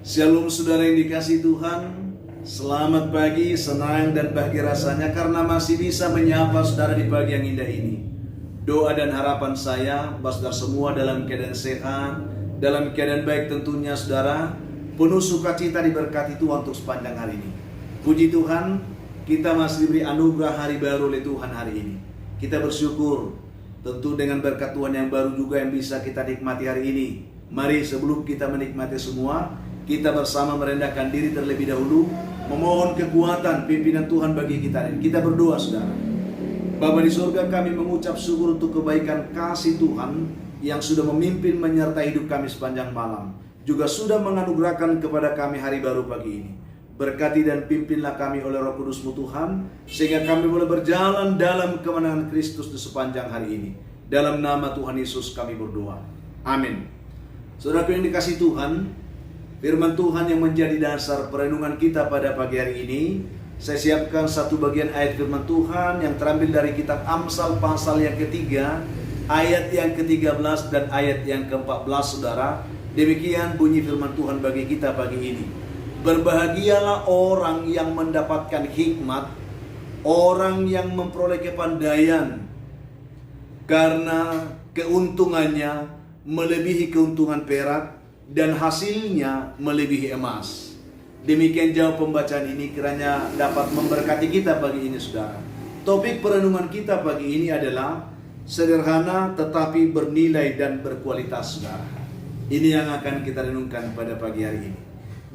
Shalom saudara yang dikasihi Tuhan. Selamat pagi, senang dan bahagia rasanya karena masih bisa menyapa saudara di pagi yang indah ini. Doa dan harapan saya, saudara semua dalam keadaan sehat, dalam keadaan baik tentunya saudara, penuh sukacita diberkati Tuhan untuk sepanjang hari ini. Puji Tuhan, kita masih diberi anugerah hari baru oleh Tuhan hari ini. Kita bersyukur, tentu dengan berkat Tuhan yang baru juga yang bisa kita nikmati hari ini. Mari sebelum kita menikmati semua, kita bersama merendahkan diri terlebih dahulu, memohon kekuatan pimpinan Tuhan bagi kita. Kita berdoa saudara. Bapa di surga, kami mengucap syukur untuk kebaikan kasih Tuhan yang sudah memimpin menyertai hidup kami sepanjang malam, juga sudah menganugerahkan kepada kami hari baru pagi ini. Berkati dan pimpinlah kami oleh Roh Kudus-Mu Tuhan, sehingga kami boleh berjalan dalam kemenangan Kristus di sepanjang hari ini. Dalam nama Tuhan Yesus kami berdoa. Amin. Saudara yang dikasihi Tuhan, firman Tuhan yang menjadi dasar perenungan kita pada pagi hari ini, saya siapkan satu bagian ayat firman Tuhan yang terambil dari kitab Amsal pasal yang ketiga, ayat yang ke-13 dan ayat yang ke-14 saudara. Demikian bunyi firman Tuhan bagi kita pagi ini. Berbahagialah orang yang mendapatkan hikmat, orang yang memperoleh kepandaian, karena keuntungannya melebihi keuntungan perak, dan hasilnya melebihi emas. Demikian jawab pembacaan ini, kiranya dapat memberkati kita pagi ini saudara. Topik perenungan kita pagi ini adalah sederhana tetapi bernilai dan berkualitas saudara. Ini yang akan kita renungkan pada pagi hari ini.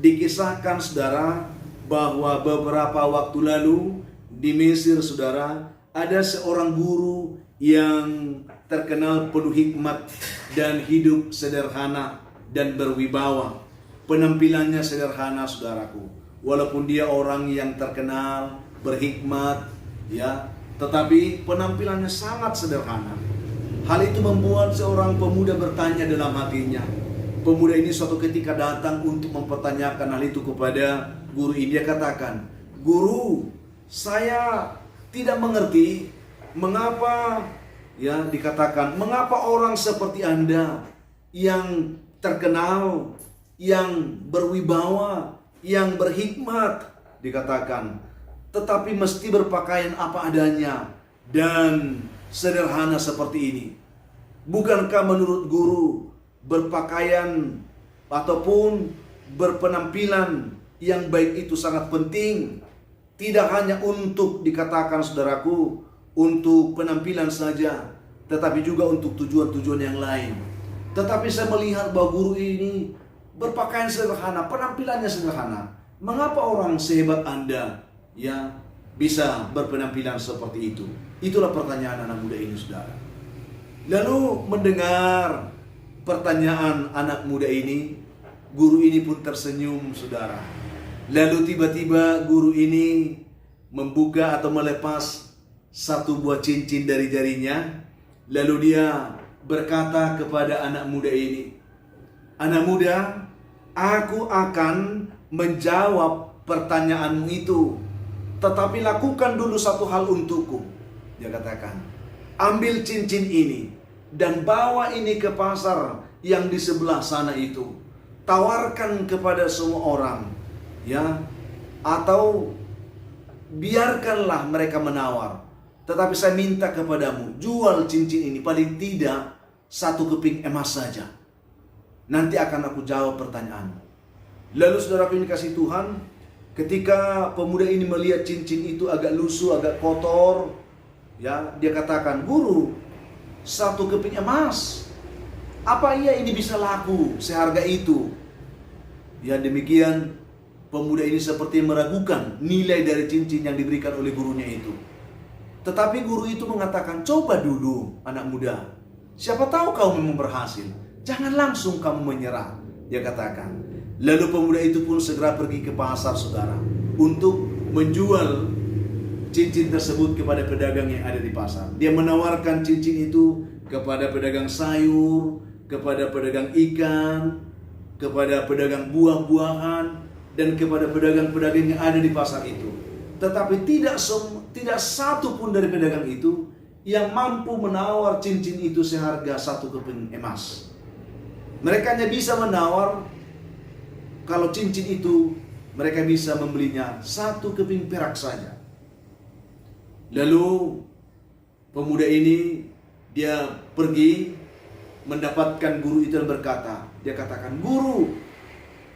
Dikisahkan saudara bahwa beberapa waktu lalu di Mesir saudara, ada seorang guru yang terkenal penuh hikmat dan hidup sederhana dan berwibawa. Penampilannya sederhana saudaraku. Walaupun dia orang yang terkenal, berhikmat, ya, tetapi penampilannya sangat sederhana. Hal itu membuat seorang pemuda bertanya dalam hatinya. Pemuda ini suatu ketika datang untuk mempertanyakan hal itu kepada guru ini. Dia katakan, "Guru, saya tidak mengerti mengapa," ya, dikatakan, "mengapa orang seperti Anda yang terkenal, yang berwibawa, yang berhikmat," dikatakan, "tetapi mesti berpakaian apa adanya dan sederhana seperti ini? Bukankah menurut guru berpakaian ataupun berpenampilan yang baik itu sangat penting, tidak hanya untuk," dikatakan saudaraku, "untuk penampilan saja, tetapi juga untuk tujuan-tujuan yang lain. Tetapi saya melihat bahwa guru ini berpakaian sederhana, penampilannya sederhana. Mengapa orang sehebat Anda ya bisa berpenampilan seperti itu?" Itulah pertanyaan anak muda ini saudara. Lalu mendengar pertanyaan anak muda ini, guru ini pun tersenyum saudara. Lalu tiba-tiba guru ini membuka atau melepas satu buah cincin dari jarinya. Lalu dia berkata kepada anak muda ini, "Anak muda, aku akan menjawab pertanyaanmu itu, tetapi lakukan dulu satu hal untukku." Dia katakan, "Ambil cincin ini dan bawa ini ke pasar yang di sebelah sana itu. Tawarkan kepada semua orang, ya, atau biarkanlah mereka menawar. Tetapi saya minta kepadamu, jual cincin ini paling tidak 1 keping emas saja. Nanti akan aku jawab pertanyaanmu." Lalu saudaraku yang dikasihi Tuhan, ketika pemuda ini melihat cincin itu agak lusuh, agak kotor, ya, dia katakan, "Guru, 1 keping emas, apa iya ini bisa laku seharga itu?" Ya, demikian pemuda ini seperti meragukan nilai dari cincin yang diberikan oleh gurunya itu. Tetapi guru itu mengatakan, "Coba dulu anak muda, siapa tahu kau memang berhasil. Jangan langsung kamu menyerah," dia katakan. Lalu pemuda itu pun segera pergi ke pasar saudara, untuk menjual cincin tersebut kepada pedagang yang ada di pasar. Dia menawarkan cincin itu kepada pedagang sayur, kepada pedagang ikan, kepada pedagang buah-buahan, dan kepada pedagang-pedagang yang ada di pasar itu. Tetapi tidak satu pun dari pedagang itu yang mampu menawar cincin itu seharga 1 keping emas. Mereka hanya bisa menawar kalau cincin itu mereka bisa membelinya 1 keping perak saja. Lalu pemuda ini dia pergi mendapatkan guru itu dan berkata, dia katakan, "Guru,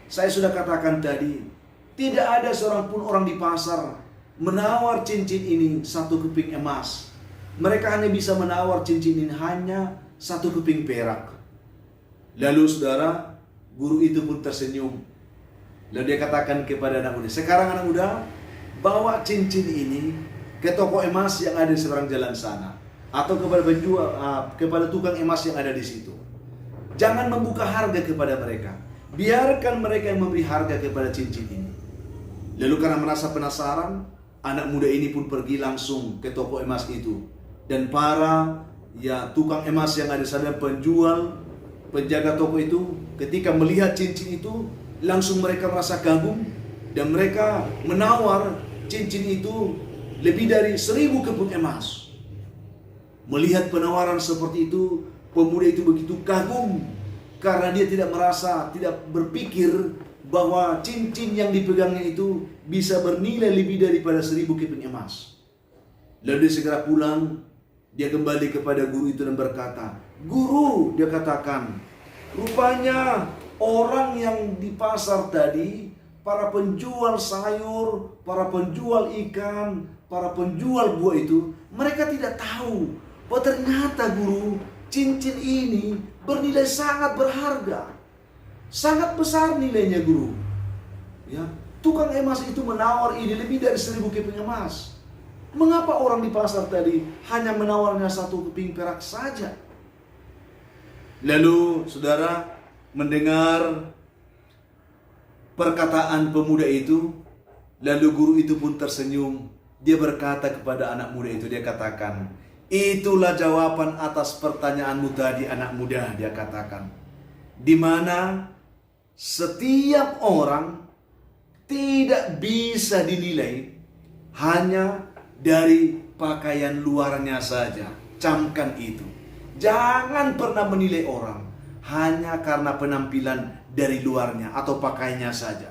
saya sudah katakan tadi, tidak ada seorang pun orang di pasar menawar cincin ini 1 keping emas. Mereka hanya bisa menawar cincin ini hanya 1 keping perak." Lalu saudara, guru itu pun tersenyum. Lalu dia katakan kepada anak muda, "Sekarang anak muda, bawa cincin ini ke toko emas yang ada di seberang jalan sana, atau kepada penjual, kepada tukang emas yang ada di situ. Jangan membuka harga kepada mereka. Biarkan mereka yang memberi harga kepada cincin ini." Lalu karena merasa penasaran, anak muda ini pun pergi langsung ke toko emas itu. Dan para tukang emas yang ada di sana, penjaga toko itu, ketika melihat cincin itu, langsung mereka merasa kagum dan mereka menawar cincin itu lebih dari 1000 keping emas. Melihat penawaran seperti itu, pemuda itu begitu kagum karena dia tidak berpikir bahwa cincin yang dipegangnya itu bisa bernilai lebih daripada 1000 keping emas. Lalu dia segera pulang, dia kembali kepada guru itu dan berkata, "Guru," dia katakan, "rupanya orang yang di pasar tadi, para penjual sayur, para penjual ikan, para penjual buah itu, mereka tidak tahu bahwa ternyata, guru, cincin ini bernilai sangat berharga. Sangat besar nilainya, guru. Ya, tukang emas itu menawar ini lebih dari 1000 keping emas. Mengapa orang di pasar tadi hanya menawarnya 1 keping perak saja?" Lalu saudara mendengar perkataan pemuda itu, lalu guru itu pun tersenyum. Dia berkata kepada anak muda itu, dia katakan, "Itulah jawaban atas pertanyaanmu tadi, anak muda," dia katakan. Di mana setiap orang tidak bisa dinilai hanya dari pakaian luarnya saja. Camkan itu. Jangan pernah menilai orang hanya karena penampilan dari luarnya atau pakaiannya saja.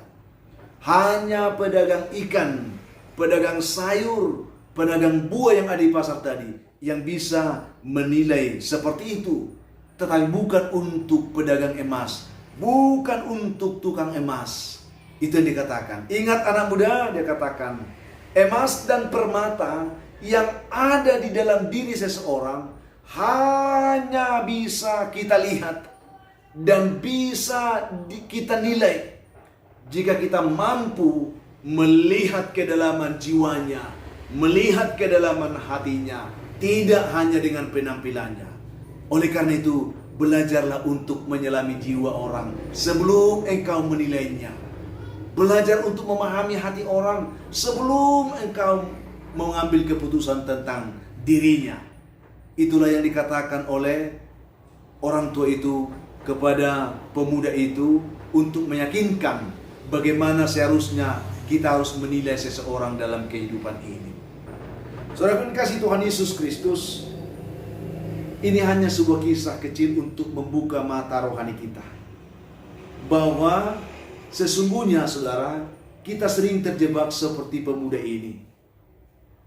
Hanya pedagang ikan, pedagang sayur, pedagang buah yang ada di pasar tadi yang bisa menilai seperti itu. Tetapi bukan untuk pedagang emas, bukan untuk tukang emas. Itu yang dikatakan. Ingat anak muda, dia katakan, emas dan permata yang ada di dalam diri seseorang hanya bisa kita lihat dan bisa kita nilai jika kita mampu melihat kedalaman jiwanya, melihat kedalaman hatinya, tidak hanya dengan penampilannya. Oleh karena itu, belajarlah untuk menyelami jiwa orang sebelum engkau menilainya. Belajar untuk memahami hati orang sebelum engkau mengambil keputusan tentang dirinya. Itulah yang dikatakan oleh orang tua itu kepada pemuda itu untuk meyakinkan bagaimana seharusnya kita harus menilai seseorang dalam kehidupan ini. Saudara yang kasih Tuhan Yesus Kristus, ini hanya sebuah kisah kecil untuk membuka mata rohani kita. Bahwa sesungguhnya saudara, kita sering terjebak seperti pemuda ini.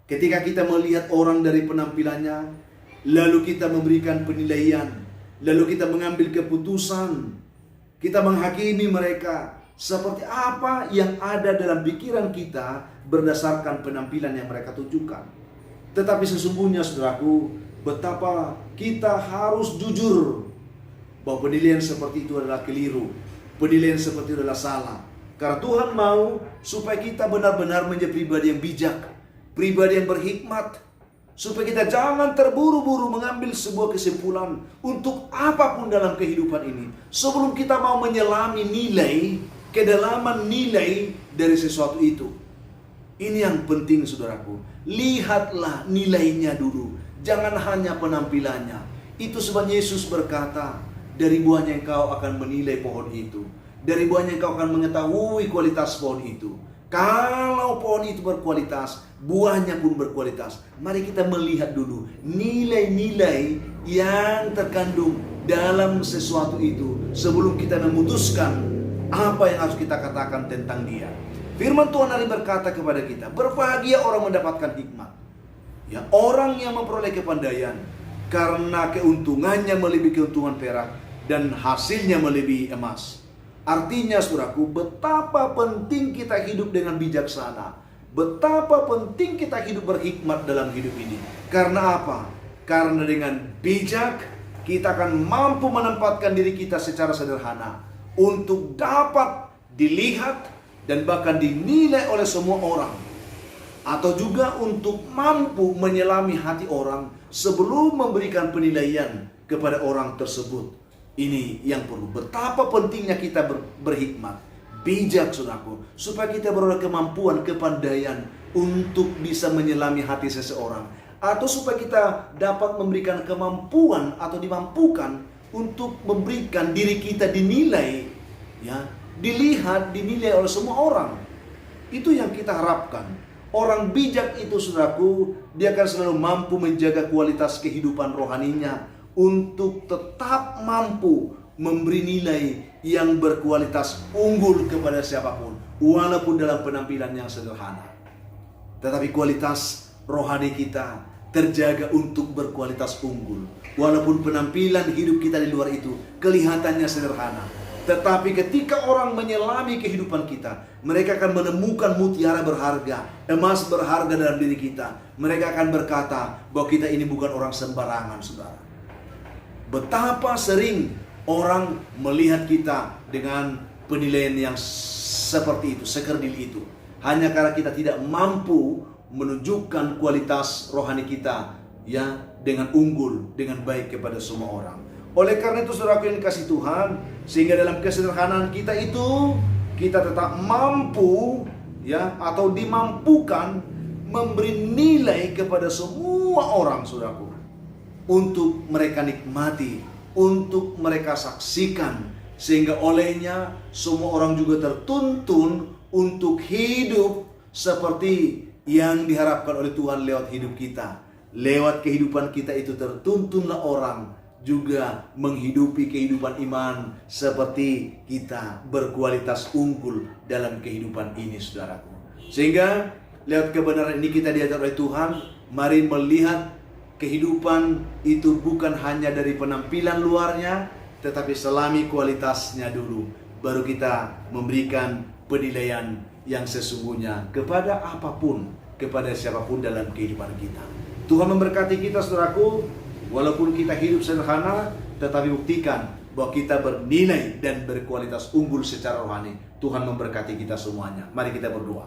Ketika kita melihat orang dari penampilannya, lalu kita memberikan penilaian, lalu kita mengambil keputusan, kita menghakimi mereka seperti apa yang ada dalam pikiran kita berdasarkan penampilan yang mereka tunjukkan. Tetapi sesungguhnya saudaraku, betapa kita harus jujur bahwa penilaian seperti itu adalah keliru, penilaian seperti itu adalah salah. Karena Tuhan mau supaya kita benar-benar menjadi pribadi yang bijak, pribadi yang berhikmat, supaya kita jangan terburu-buru mengambil sebuah kesimpulan untuk apapun dalam kehidupan ini sebelum kita mau menyelami nilai, kedalaman nilai dari sesuatu itu. Ini yang penting saudaraku. Lihatlah nilainya dulu, jangan hanya penampilannya. Itu sebab Yesus berkata, dari buahnya engkau akan menilai pohon itu, dari buahnya engkau akan mengetahui kualitas pohon itu. Kalau pohon itu berkualitas, buahnya pun berkualitas. Mari kita melihat dulu nilai-nilai yang terkandung dalam sesuatu itu sebelum kita memutuskan Apa yang harus kita katakan tentang dia? Firman Tuhan hari berkata kepada kita, berbahagia orang mendapatkan hikmat. Ya, orang yang memperoleh kepandaian, karena keuntungannya melebihi keuntungan perak dan hasilnya melebihi emas. Artinya saudaraku, betapa penting kita hidup dengan bijaksana. Betapa penting kita hidup berhikmat dalam hidup ini. Karena apa? Karena dengan bijak kita akan mampu menempatkan diri kita secara sederhana untuk dapat dilihat dan bahkan dinilai oleh semua orang. Atau juga untuk mampu menyelami hati orang sebelum memberikan penilaian kepada orang tersebut. Ini yang perlu. Betapa pentingnya kita berhikmat, bijak saudaraku, supaya kita beroleh kemampuan, kepandaian untuk bisa menyelami hati seseorang. Atau supaya kita dapat memberikan kemampuan atau dimampukan untuk memberikan diri kita dinilai, ya, dilihat, dinilai oleh semua orang. Itu yang kita harapkan. Orang bijak itu saudaraku, dia akan selalu mampu menjaga kualitas kehidupan rohaninya untuk tetap mampu memberi nilai yang berkualitas unggul kepada siapapun, walaupun dalam penampilan yang sederhana. Tetapi kualitas rohani kita terjaga untuk berkualitas unggul, walaupun penampilan hidup kita di luar itu kelihatannya sederhana. Tetapi ketika orang menyelami kehidupan kita, mereka akan menemukan mutiara berharga, emas berharga dalam diri kita. Mereka akan berkata bahwa kita ini bukan orang sembarangan, saudara. Betapa sering orang melihat kita dengan penilaian yang seperti itu, sekerdil itu. Hanya karena kita tidak mampu menunjukkan kualitas rohani kita, ya, dengan unggul, dengan baik kepada semua orang. Oleh karena itu saudaraku yang kasih Tuhan, sehingga dalam kesederhanaan kita itu kita tetap mampu, ya, atau dimampukan memberi nilai kepada semua orang saudaraku, untuk mereka nikmati, untuk mereka saksikan, sehingga olehnya semua orang juga tertuntun untuk hidup seperti yang diharapkan oleh Tuhan lewat hidup kita. Lewat kehidupan kita itu tertuntunlah orang juga menghidupi kehidupan iman seperti kita, berkualitas unggul dalam kehidupan ini saudaraku. Sehingga lewat kebenaran ini kita diajar oleh Tuhan, mari melihat kehidupan itu bukan hanya dari penampilan luarnya, tetapi selami kualitasnya dulu, baru kita memberikan penilaian yang sesungguhnya kepada apapun, kepada siapapun dalam kehidupan kita. Tuhan memberkati kita saudaraku. Walaupun kita hidup sederhana, tetapi buktikan bahwa kita bernilai dan berkualitas unggul secara rohani. Tuhan memberkati kita semuanya. Mari kita berdoa.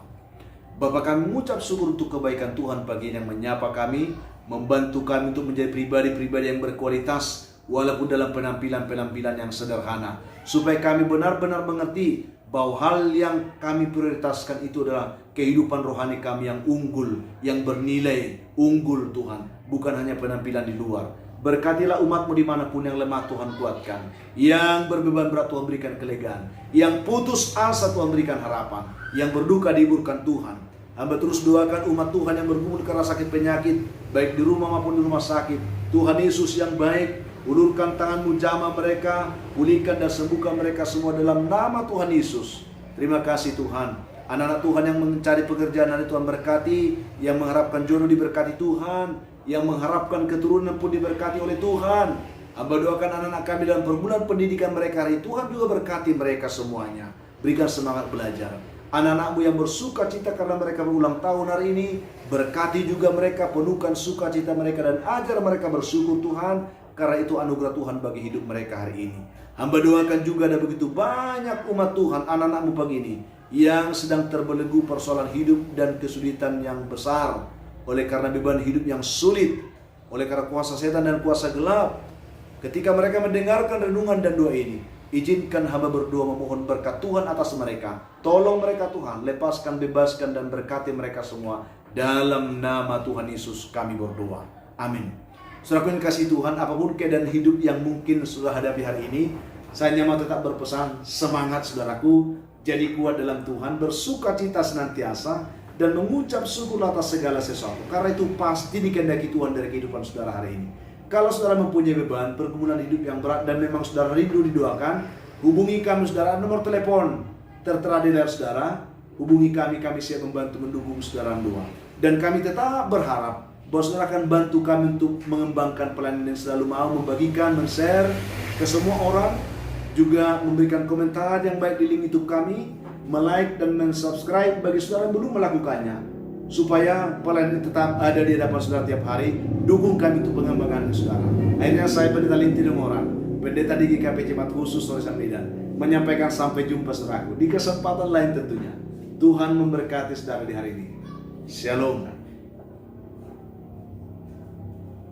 Bapa, kami mengucap syukur untuk kebaikan Tuhan pagi yang menyapa kami, membantu kami untuk menjadi pribadi-pribadi yang berkualitas, walaupun dalam penampilan-penampilan yang sederhana. Supaya kami benar-benar mengerti bahwa hal yang kami prioritaskan itu adalah kehidupan rohani kami yang unggul, yang bernilai, unggul Tuhan. Bukan hanya penampilan di luar. Berkatilah umat-Mu dimanapun yang lemah Tuhan kuatkan, yang berbeban berat Tuhan berikan kelegaan, yang putus asa Tuhan berikan harapan, yang berduka dihiburkan Tuhan. Hamba terus doakan umat Tuhan yang bergumul karena sakit penyakit, baik di rumah maupun di rumah sakit. Tuhan Yesus yang baik, ulurkan tangan-Mu jamah mereka, pulihkan dan sembuhkan mereka semua dalam nama Tuhan Yesus. Terima kasih Tuhan. Anak-anak Tuhan yang mencari pekerjaan hari Tuhan berkati, yang mengharapkan jodoh diberkati Tuhan, yang mengharapkan keturunan pun diberkati oleh Tuhan. Hamba doakan anak-anak kami dalam perguruan pendidikan mereka hari Tuhan juga berkati mereka semuanya. Berikan semangat belajar. Anak-anak-Mu yang bersuka cita karena mereka berulang tahun hari ini, berkati juga mereka, penuhkan sukacita mereka dan ajar mereka bersyukur Tuhan, karena itu anugerah Tuhan bagi hidup mereka hari ini. Hamba doakan juga ada begitu banyak umat Tuhan, anak-anak-Mu pagi ini, yang sedang terbelenggu persoalan hidup dan kesulitan yang besar, oleh karena beban hidup yang sulit, oleh karena kuasa setan dan kuasa gelap. Ketika mereka mendengarkan renungan dan doa ini, izinkan hamba berdoa memohon berkat Tuhan atas mereka. Tolong mereka Tuhan, lepaskan, bebaskan dan berkati mereka semua. Dalam nama Tuhan Yesus kami berdoa. Amin. Saudaraku yang kasih Tuhan, apapun keadaan hidup yang mungkin sudah hadapi hari ini, saya mau tetap berpesan, semangat saudaraku, jadi kuat dalam Tuhan, bersukacita senantiasa, dan mengucap syukur atas segala sesuatu. Karena itu pasti dikehendaki Tuhan dari kehidupan saudara hari ini. Kalau saudara mempunyai beban, pergumulan hidup yang berat, dan memang saudara rindu didoakan, Hubungi kami saudara, nomor telepon tertera di layar saudara. Hubungi kami siap membantu mendukung saudara doa. Dan kami tetap berharap bahwa saudara akan bantu kami untuk mengembangkan pelayanan yang selalu mau membagikan, men-share ke semua orang, juga memberikan komentar yang baik di link YouTube kami, like dan subscribe bagi saudara yang belum melakukannya, supaya pelayanan tetap ada di hadapan saudara tiap hari. Dukung kami untuk pengembangan saudara. Akhirnya saya Pendeta Linti Moran, Pendeta di GKP Jemaat Khusus Soresan Medan, menyampaikan sampai jumpa saudaraku di kesempatan lain tentunya. Tuhan memberkati saudara di hari ini. Shalom.